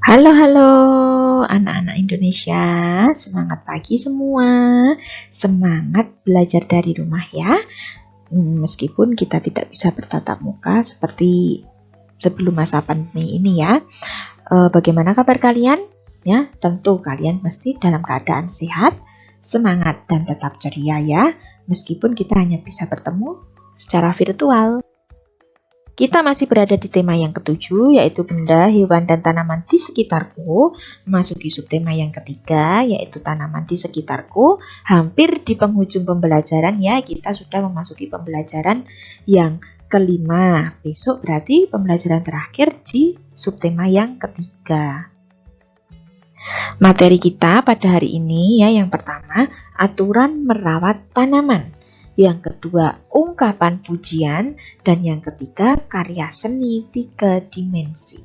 Halo, anak-anak Indonesia, semangat pagi semua, semangat belajar dari rumah ya. Meskipun kita tidak bisa bertatap muka seperti sebelum masa pandemi ini ya. Bagaimana kabar kalian? Ya, tentu kalian mesti dalam keadaan sehat, semangat dan tetap ceria ya, meskipun kita hanya bisa bertemu secara virtual. Kita masih berada di tema yang ketujuh, yaitu benda, hewan, dan tanaman di sekitarku. Memasuki subtema yang ketiga, yaitu tanaman di sekitarku. Hampir di penghujung pembelajaran ya, kita sudah memasuki pembelajaran yang kelima. Besok berarti pembelajaran terakhir di subtema yang ketiga. Materi kita pada hari ini ya, yang pertama, aturan merawat tanaman. Yang kedua, ungkapan pujian. Dan yang ketiga, karya seni 3 dimensi.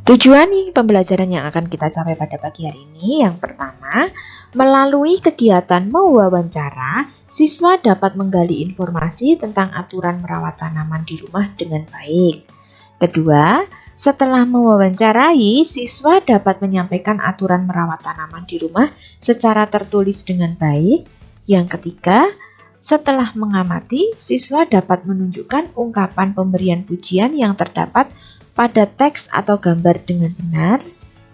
Tujuan pembelajaran yang akan kita capai pada pagi hari ini, yang pertama, melalui kegiatan mewawancara, siswa dapat menggali informasi tentang aturan merawat tanaman di rumah dengan baik. Kedua, setelah mewawancarai, siswa dapat menyampaikan aturan merawat tanaman di rumah secara tertulis dengan baik. Yang ketiga, setelah mengamati, siswa dapat menunjukkan ungkapan pemberian pujian yang terdapat pada teks atau gambar dengan benar.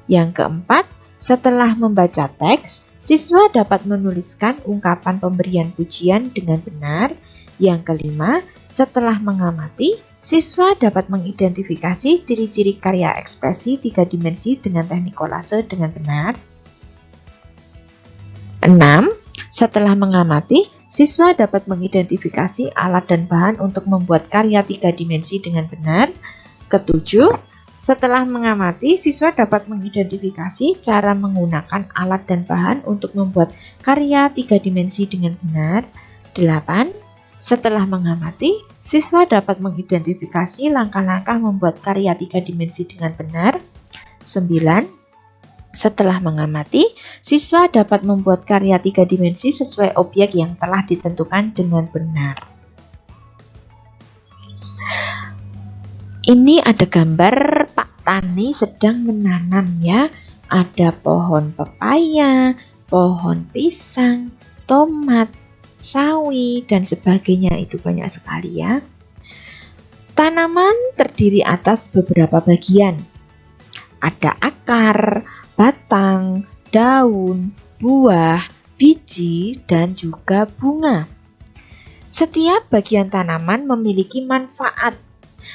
Yang keempat, setelah membaca teks, siswa dapat menuliskan ungkapan pemberian pujian dengan benar. Yang kelima, setelah mengamati, siswa dapat mengidentifikasi ciri-ciri karya ekspresi 3 dimensi dengan teknik kolase dengan benar. 6. Setelah mengamati, siswa dapat mengidentifikasi alat dan bahan untuk membuat karya 3 dimensi dengan benar. Ketujuh, setelah mengamati, siswa dapat mengidentifikasi cara menggunakan alat dan bahan untuk membuat karya 3 dimensi dengan benar. 8. Setelah mengamati, siswa dapat mengidentifikasi langkah-langkah membuat karya 3 dimensi dengan benar. 9. Setelah mengamati, siswa dapat membuat karya 3 dimensi sesuai objek yang telah ditentukan dengan benar. Ini ada gambar Pak Tani sedang menanam ya. Ada pohon pepaya, pohon pisang, tomat, sawi, dan sebagainya. Itu banyak sekali ya. Tanaman terdiri atas beberapa bagian. Ada akar, batang, daun, buah, biji, dan juga bunga. Setiap bagian tanaman memiliki manfaat.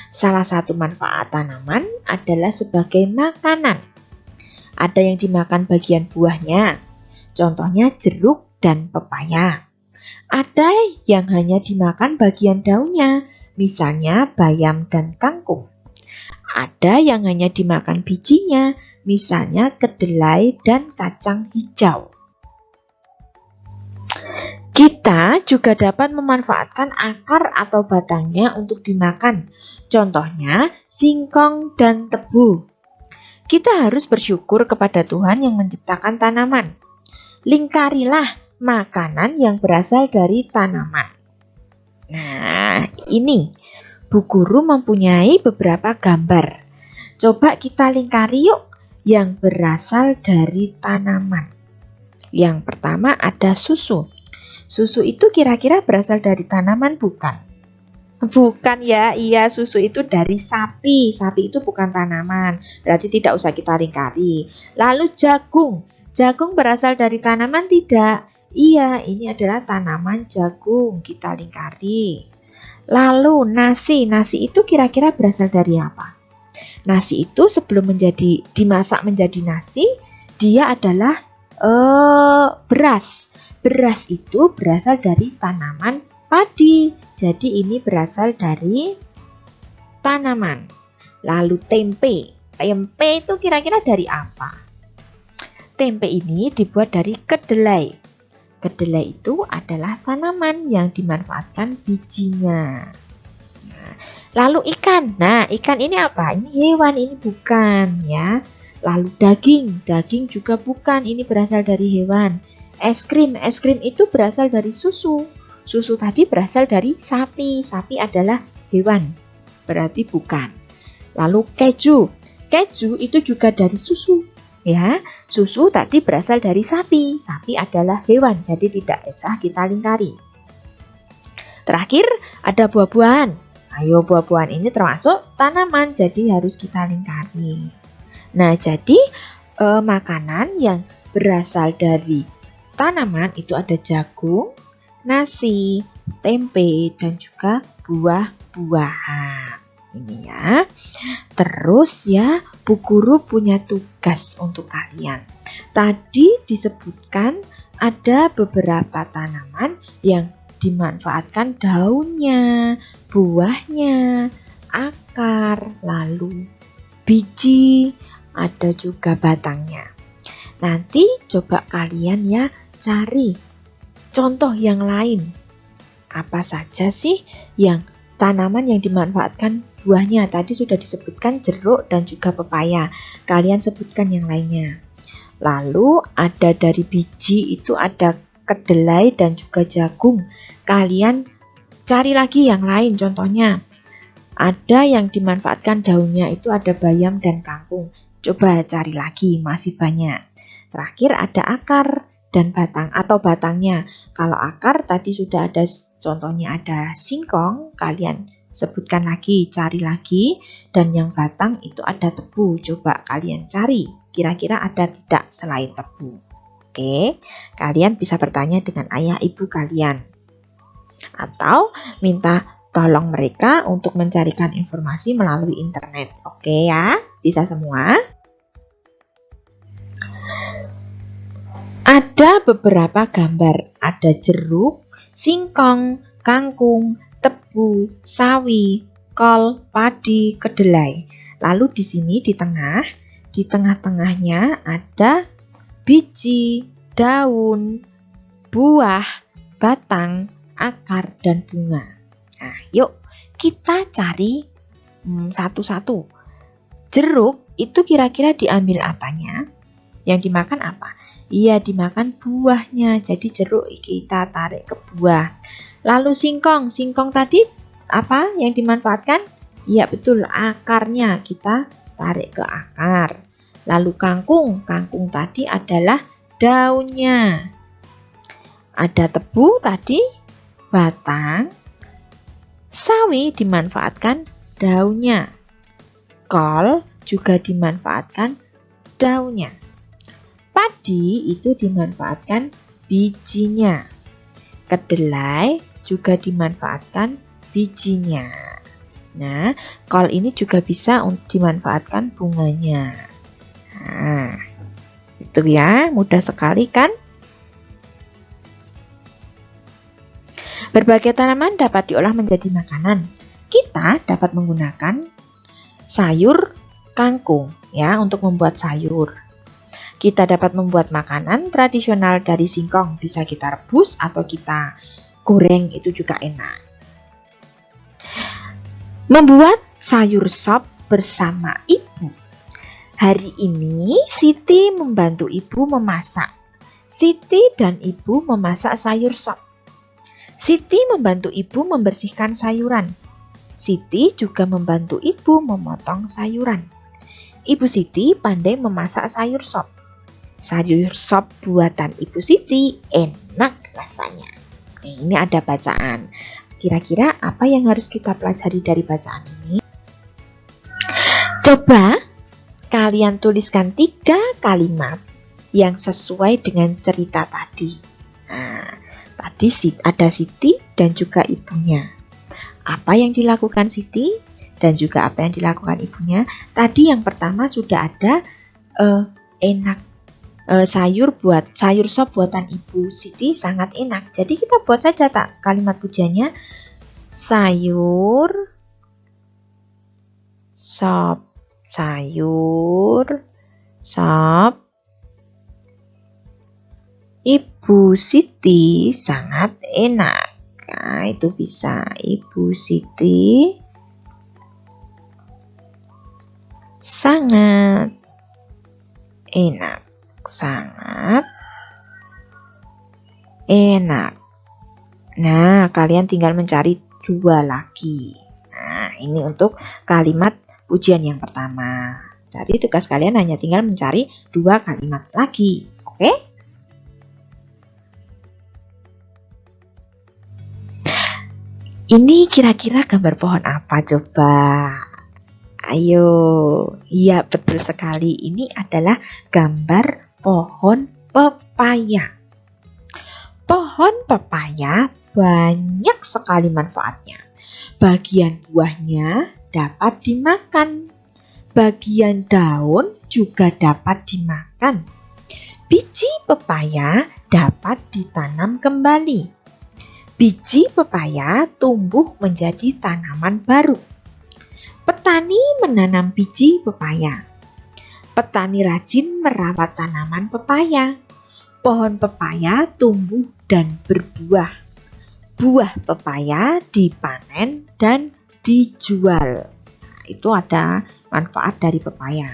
Salah satu manfaat tanaman adalah sebagai makanan. Ada yang dimakan bagian buahnya, contohnya jeruk dan pepaya. Ada yang hanya dimakan bagian daunnya, misalnya bayam dan kangkung. Ada yang hanya dimakan bijinya, misalnya kedelai dan kacang hijau. Kita juga dapat memanfaatkan akar atau batangnya untuk dimakan, contohnya singkong dan tebu. Kita harus bersyukur kepada Tuhan yang menciptakan tanaman. Lingkarilah makanan yang berasal dari tanaman. Nah, ini Bu Guru mempunyai beberapa gambar. Coba kita lingkari yuk yang berasal dari tanaman. Yang pertama ada susu. Susu itu kira-kira berasal dari tanaman bukan? Bukan ya, iya susu itu dari sapi. Sapi itu bukan tanaman, berarti tidak usah kita lingkari. Lalu jagung. Jagung berasal dari tanaman tidak? Iya, ini adalah tanaman jagung, kita lingkari. Lalu nasi. Nasi itu kira-kira berasal dari apa? Nasi itu sebelum dimasak menjadi nasi, dia adalah beras. Beras itu berasal dari tanaman padi. Jadi ini berasal dari tanaman. Lalu tempe. Tempe itu kira-kira dari apa? Tempe ini dibuat dari kedelai. Kedelai itu adalah tanaman yang dimanfaatkan bijinya. Lalu ikan. Nah, ikan ini apa? Ini hewan, ini bukan ya. Lalu daging. Daging juga bukan, ini berasal dari hewan. Es krim. Es krim itu berasal dari susu. Susu tadi berasal dari sapi. Sapi adalah hewan, berarti bukan. Lalu keju. Keju itu juga dari susu. Ya, susu tadi berasal dari sapi. Sapi adalah hewan, jadi tidak usah kita lingkari. Terakhir ada buah-buahan. Ayo, buah-buahan ini termasuk tanaman, jadi harus kita lingkari. Nah, jadi makanan yang berasal dari tanaman itu ada jagung, nasi, tempe, dan juga buah-buahan. Ini ya. Terus ya, Bu Guru punya tugas untuk kalian. Tadi disebutkan ada beberapa tanaman yang dimanfaatkan daunnya, buahnya, akar, lalu biji, ada juga batangnya. Nanti coba kalian ya cari contoh yang lain. Apa saja sih yang tanaman yang dimanfaatkan buahnya? Tadi sudah disebutkan jeruk dan juga pepaya. Kalian sebutkan yang lainnya. Lalu ada dari biji itu ada kedelai dan juga jagung. Kalian cari lagi yang lain contohnya. Ada yang dimanfaatkan daunnya itu ada bayam dan kangkung. Coba cari lagi, masih banyak. Terakhir ada akar dan batang atau batangnya. Kalau akar tadi sudah ada contohnya ada singkong, kalian sebutkan lagi, cari lagi. Dan yang batang itu ada tebu, coba kalian cari. Kira-kira ada tidak selain tebu? Oke, kalian bisa bertanya dengan ayah ibu kalian. Atau minta tolong mereka untuk mencarikan informasi melalui internet. Oke ya, bisa semua? Ada beberapa gambar, ada jeruk, singkong, kangkung, tebu, sawi, kol, padi, kedelai. Lalu di sini di tengah-tengahnya ada biji, daun, buah, batang, akar, dan bunga. Nah, yuk kita cari satu-satu. Jeruk itu kira-kira diambil apanya? Yang dimakan apa? Iya, dimakan buahnya. Jadi jeruk kita tarik ke buah. Lalu singkong tadi apa yang dimanfaatkan? Iya betul, akarnya kita tarik ke akar. Lalu kangkung tadi adalah daunnya. Ada tebu tadi, batang. Sawi dimanfaatkan daunnya. Kol juga dimanfaatkan daunnya. Padi itu dimanfaatkan bijinya. Kedelai juga dimanfaatkan bijinya. Nah, kol ini juga bisa dimanfaatkan bunganya. Nah, itu ya, mudah sekali kan? Berbagai tanaman dapat diolah menjadi makanan. Kita dapat menggunakan sayur kangkung ya untuk membuat sayur. Kita dapat membuat makanan tradisional dari singkong, bisa kita rebus atau kita goreng, itu juga enak. Membuat sayur sop bersama ibu. Hari ini Siti membantu ibu memasak. Siti dan ibu memasak sayur sop. Siti membantu ibu membersihkan sayuran. Siti juga membantu ibu memotong sayuran. Ibu Siti pandai memasak sayur sop. Sayur sop buatan Ibu Siti enak rasanya. Ini ada bacaan. Kira-kira apa yang harus kita pelajari dari bacaan ini? Coba kalian tuliskan 3 kalimat yang sesuai dengan cerita tadi. Nah, tadi ada Siti dan juga ibunya. Apa yang dilakukan Siti dan juga apa yang dilakukan ibunya? Tadi yang pertama sudah ada enak. Sayur sop buatan Ibu Siti sangat enak. Jadi kita buat saja kalimat pujiannya. Sayur sop Ibu Siti sangat enak. Nah, itu bisa Ibu Siti sangat enak. Sangat enak. Nah, kalian tinggal mencari 2 lagi. Nah, ini untuk kalimat pujian yang pertama. Berarti tugas kalian hanya tinggal mencari 2 kalimat lagi. Oke? Ini kira-kira gambar pohon apa coba? Ayo. Iya, betul sekali. Ini adalah gambar pohon pepaya. Pohon pepaya banyak sekali manfaatnya. Bagian buahnya dapat dimakan. Bagian daun juga dapat dimakan. Biji pepaya dapat ditanam kembali. Biji pepaya tumbuh menjadi tanaman baru. Petani menanam biji pepaya. Petani rajin merawat tanaman pepaya. Pohon pepaya tumbuh dan berbuah. Buah pepaya dipanen dan dijual. Nah, itu ada manfaat dari pepaya.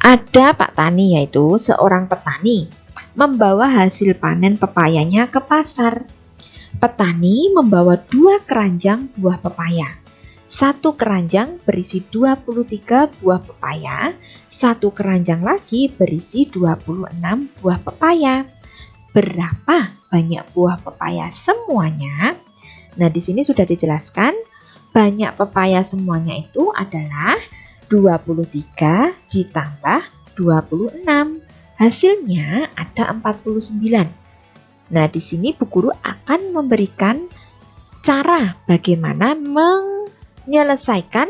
Ada Pak Tani, yaitu seorang petani membawa hasil panen pepayanya ke pasar. Petani membawa 2 keranjang buah pepaya. 1 keranjang berisi 23 buah pepaya, 1 keranjang lagi berisi 26 buah pepaya. Berapa banyak buah pepaya semuanya? Nah, di sini sudah dijelaskan. Banyak pepaya semuanya itu adalah 23 ditambah 26. Hasilnya ada 49. Nah, di sini Bu Guru akan memberikan cara bagaimana menyelesaikan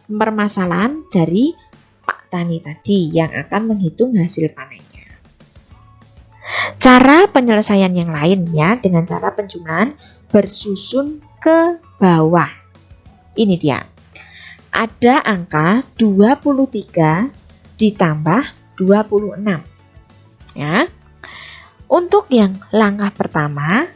permasalahan dari Pak Tani tadi yang akan menghitung hasil panennya. Cara penyelesaian yang lainnya dengan cara penjumlahan bersusun ke bawah. Ini dia. Ada angka 23 ditambah 26. Ya. Untuk yang langkah pertama,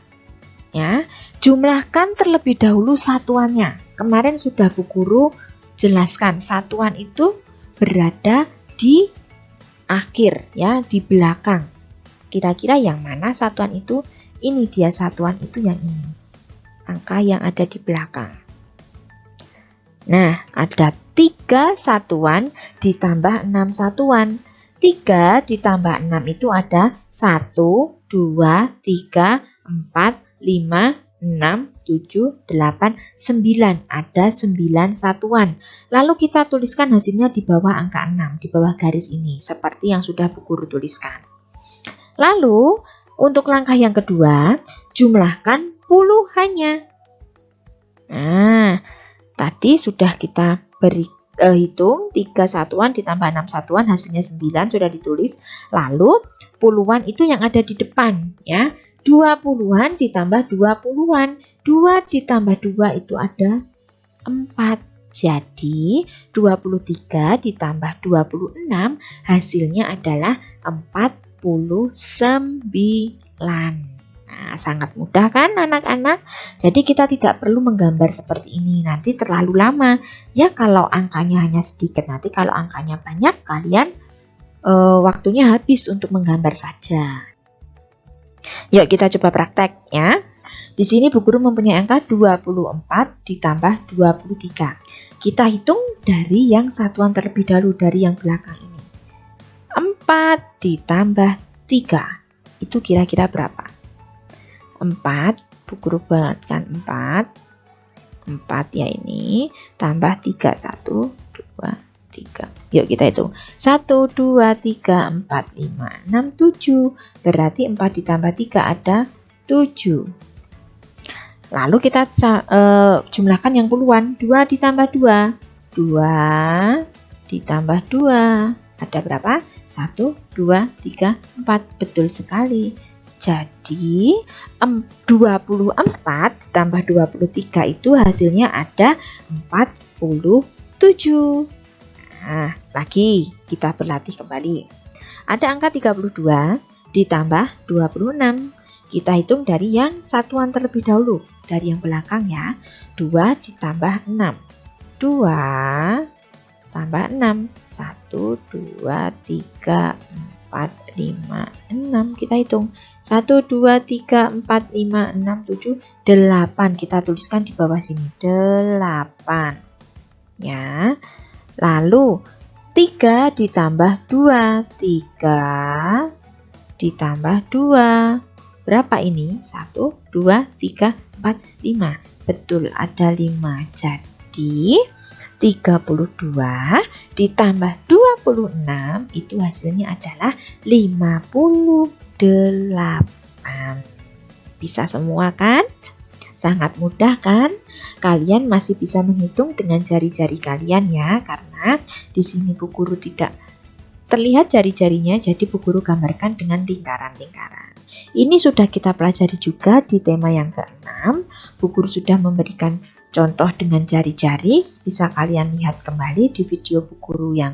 ya, jumlahkan terlebih dahulu satuannya. Kemarin sudah Bu Guru jelaskan, satuan itu berada di akhir, ya, di belakang. Kira-kira yang mana satuan itu? Ini dia satuan itu yang ini. Angka yang ada di belakang. Nah, ada 3 satuan ditambah 6 satuan. 3 ditambah 6 itu ada 1, 2, 3, 4, 5, 6, 7, 8, 9. Ada 9 satuan. Lalu kita tuliskan hasilnya di bawah angka 6, di bawah garis ini, seperti yang sudah Bu Guru tuliskan. Lalu, untuk langkah yang kedua, jumlahkan puluhannya. Nah, tadi sudah kita hitung 3 satuan ditambah 6 satuan, hasilnya 9 sudah ditulis. Lalu puluhan itu yang ada di depan, ya. 20-an ditambah 20-an. 2 ditambah 2 itu ada 4. Jadi 23 ditambah 26 hasilnya adalah 49. Nah, sangat mudah kan anak-anak? Jadi kita tidak perlu menggambar seperti ini, nanti terlalu lama. Ya kalau angkanya hanya sedikit, nanti kalau angkanya banyak kalian waktunya habis untuk menggambar saja. Yuk kita coba praktek ya. Di sini Bu Guru mempunyai angka 24 ditambah 23. Kita hitung dari yang satuan terlebih dahulu, dari yang belakang ini. 4 ditambah 3. Itu kira-kira berapa? 4, Bu Guru buatkan 4 ya ini, tambah 3, 1, 2, 3. Yuk kita hitung. 1, 2, 3, 4, 5, 6, 7. Berarti 4 ditambah 3 ada 7. Lalu kita jumlahkan yang puluhan. 2 ditambah 2. 2 ditambah 2. Ada berapa? 1, 2, 3, 4. Betul sekali. Jadi 24 tambah 23 itu hasilnya ada 47. Nah, lagi kita berlatih kembali. Ada angka 32 ditambah 26. Kita hitung dari yang satuan terlebih dahulu, dari yang belakang ya. 2 ditambah 6. 2 tambah 6. 1, 2, 3, 4, 5, 6. Kita hitung. 1, 2, 3, 4, 5, 6, 7, 8. Kita tuliskan di bawah sini. 8. ya. Lalu 3 ditambah 2, 3 ditambah 2. Berapa ini? 1, 2, 3, 4, 5. Betul, ada 5. Jadi 32 ditambah 26 itu hasilnya adalah 58. Bisa semua kan? Sangat mudah kan? Kalian masih bisa menghitung dengan jari-jari kalian ya, karena di sini Bu Guru tidak terlihat jari-jarinya, jadi Bu Guru gambarkan dengan lingkaran-lingkaran. Ini sudah kita pelajari juga di tema yang ke-6. Bu Guru sudah memberikan contoh dengan jari-jari, bisa kalian lihat kembali di video Bu Guru yang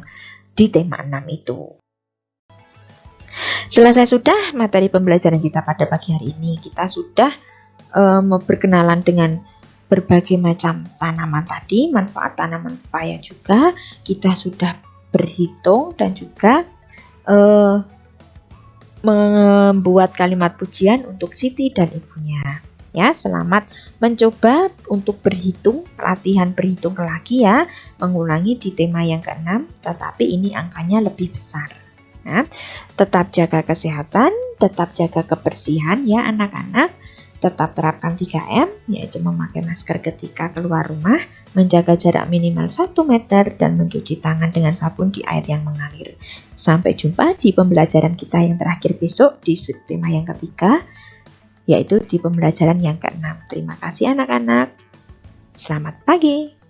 di tema 6 itu. Selesai sudah materi pembelajaran kita pada pagi hari ini. Kita sudah berkenalan dengan berbagai macam tanaman tadi, manfaat tanaman pepaya juga. Kita sudah berhitung dan juga membuat kalimat pujian untuk Siti dan ibunya. Ya, selamat mencoba untuk berhitung, latihan berhitung lagi ya, mengulangi di tema yang ke-6, tetapi ini angkanya lebih besar. Nah, tetap jaga kesehatan, tetap jaga kebersihan ya anak-anak, tetap terapkan 3M, yaitu memakai masker ketika keluar rumah, menjaga jarak minimal 1 meter, dan mencuci tangan dengan sabun di air yang mengalir. Sampai jumpa di pembelajaran kita yang terakhir besok di tema yang ketiga, yaitu di pembelajaran yang ke-6. Terima kasih anak-anak. Selamat pagi.